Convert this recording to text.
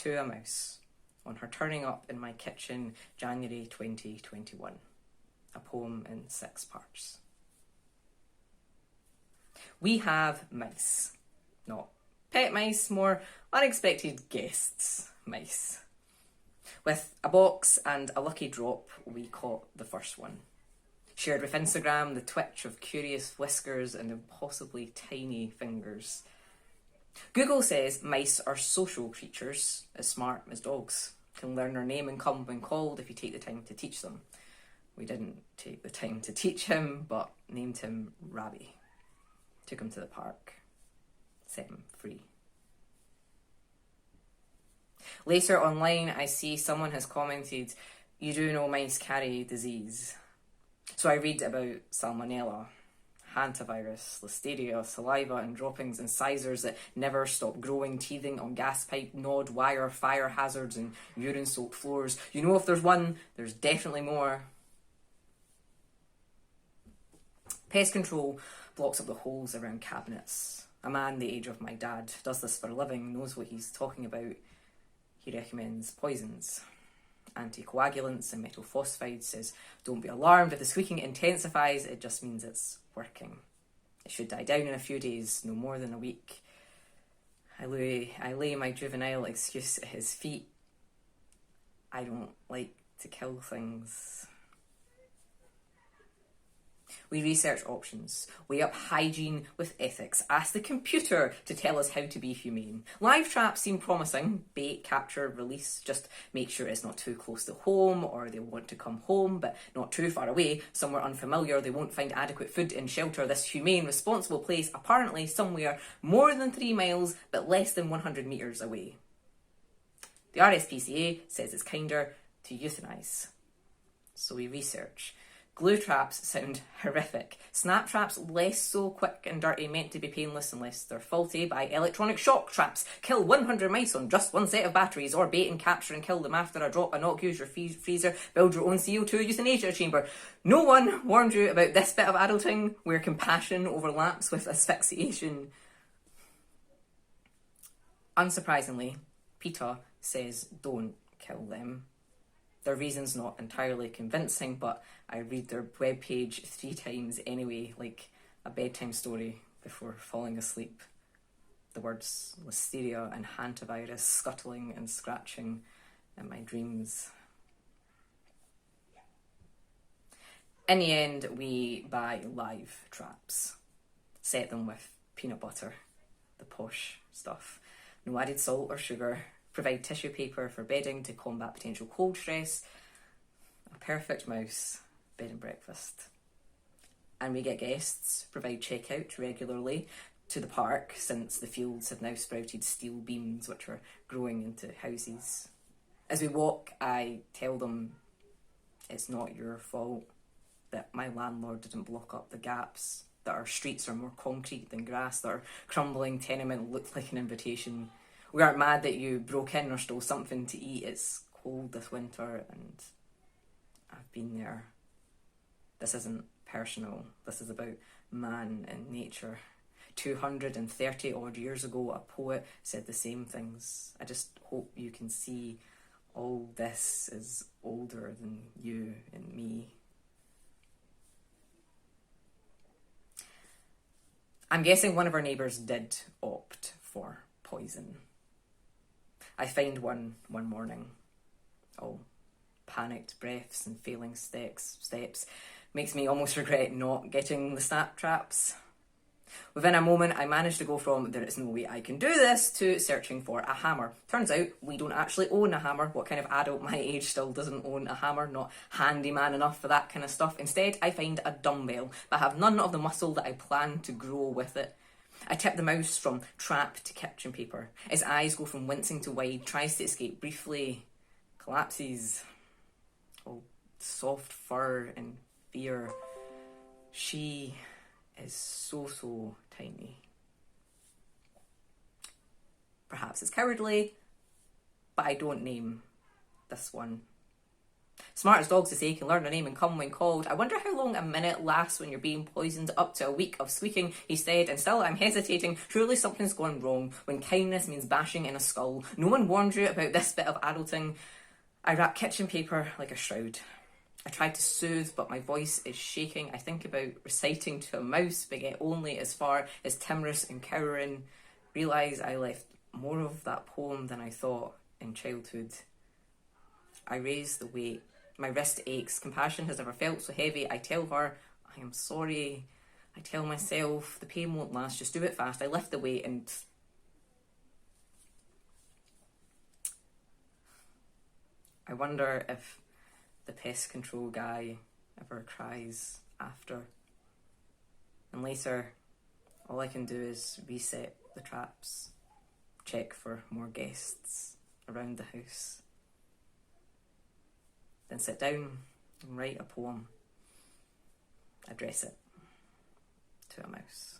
to a Mouse on her turning up in my kitchen January 2021. A poem in 6 parts. We have mice. Not pet mice, more unexpected guests mice. With a box and a lucky drop, we caught the first one. Shared with Instagram the twitch of curious whiskers and impossibly tiny fingers. Google says mice are social creatures, as smart as dogs. Can learn their name and come when called if you take the time to teach them. We didn't take the time to teach him, but named him Rabbi. Took him to the park. Set him free. Later online, I see someone has commented, "You do know mice carry disease." So I read about salmonella, hantavirus, listeria, saliva and droppings, incisors that never stop growing, teething on gas pipe, gnawed wire, fire hazards and urine-soaked floors. You know, if there's one, there's definitely more. Pest control blocks up the holes around cabinets. A man the age of my dad does this for a living, knows what he's talking about. He recommends poisons. Anticoagulants and metal phosphides, says don't be alarmed if the squeaking intensifies, it just means it's working. It should die down in a few days, no more than a week. I lay my juvenile excuse at his feet. I don't like to kill things. We research options, weigh up hygiene with ethics, ask the computer to tell us how to be humane. Live traps seem promising, bait, capture, release, just make sure it's not too close to home or they want to come home but not too far away, somewhere unfamiliar, they won't find adequate food and shelter. This humane, responsible place apparently somewhere more than 3 miles but less than 100 metres away. The RSPCA says it's kinder to euthanise. So we research. Glue traps sound horrific. Snap traps less so, quick and dirty, meant to be painless unless they're faulty. Buy electronic shock traps. Kill 100 mice on just one set of batteries, or bait and capture and kill them after a drop, a knock, use your freezer, build your own CO2 euthanasia chamber. No one warned you about this bit of adulting where compassion overlaps with asphyxiation. Unsurprisingly, PETA says don't kill them. Their reason's not entirely convincing, but I read their webpage 3 times anyway, like a bedtime story before falling asleep. The words listeria and hantavirus scuttling and scratching in my dreams. In the end, we buy live traps. Set them with peanut butter, the posh stuff. No added salt or sugar. Provide tissue paper for bedding to combat potential cold stress. A perfect mouse bed and breakfast. And we get guests, provide checkout regularly to the park, since the fields have now sprouted steel beams which are growing into houses. As we walk, I tell them it's not your fault that my landlord didn't block up the gaps, that our streets are more concrete than grass, that our crumbling tenement looks like an invitation. We aren't mad that you broke in or stole something to eat. It's cold this winter and I've been there. This isn't personal. This is about man and nature. 230 odd years ago, a poet said the same things. I just hope you can see all this is older than you and me. I'm guessing one of our neighbours did opt for poison. I find one morning, all panicked breaths and failing steps. Makes me almost regret not getting the snap traps. Within a moment, I managed to go from there is no way I can do this to searching for a hammer. Turns out we don't actually own a hammer. What kind of adult my age still doesn't own a hammer? Not handyman enough for that kind of stuff. Instead, I find a dumbbell, but have none of the muscle that I plan to grow with it. I tip the mouse from trap to kitchen paper. His eyes go from wincing to wide, tries to escape briefly, collapses. Oh, soft fur and fear. She is so tiny. Perhaps it's cowardly, but I don't name this one. Smart as dogs to say can learn a name and come when called. I wonder how long a minute lasts when you're being poisoned. Up to a week of squeaking, he said, and still I'm hesitating. Surely something's gone wrong when kindness means bashing in a skull. No one warned you about this bit of adulting. I wrap kitchen paper like a shroud. I tried to soothe, but my voice is shaking. I think about reciting to a mouse, but get only as far as timorous and cowering. Realise I left more of that poem than I thought in childhood. I raise the weight. My wrist aches. Compassion has never felt so heavy. I tell her, I am sorry. I tell myself, the pain won't last. Just do it fast. I lift the weight and... I wonder if the pest control guy ever cries after. And later, all I can do is reset the traps, check for more guests around the house, then sit down and write a poem, address it to a mouse.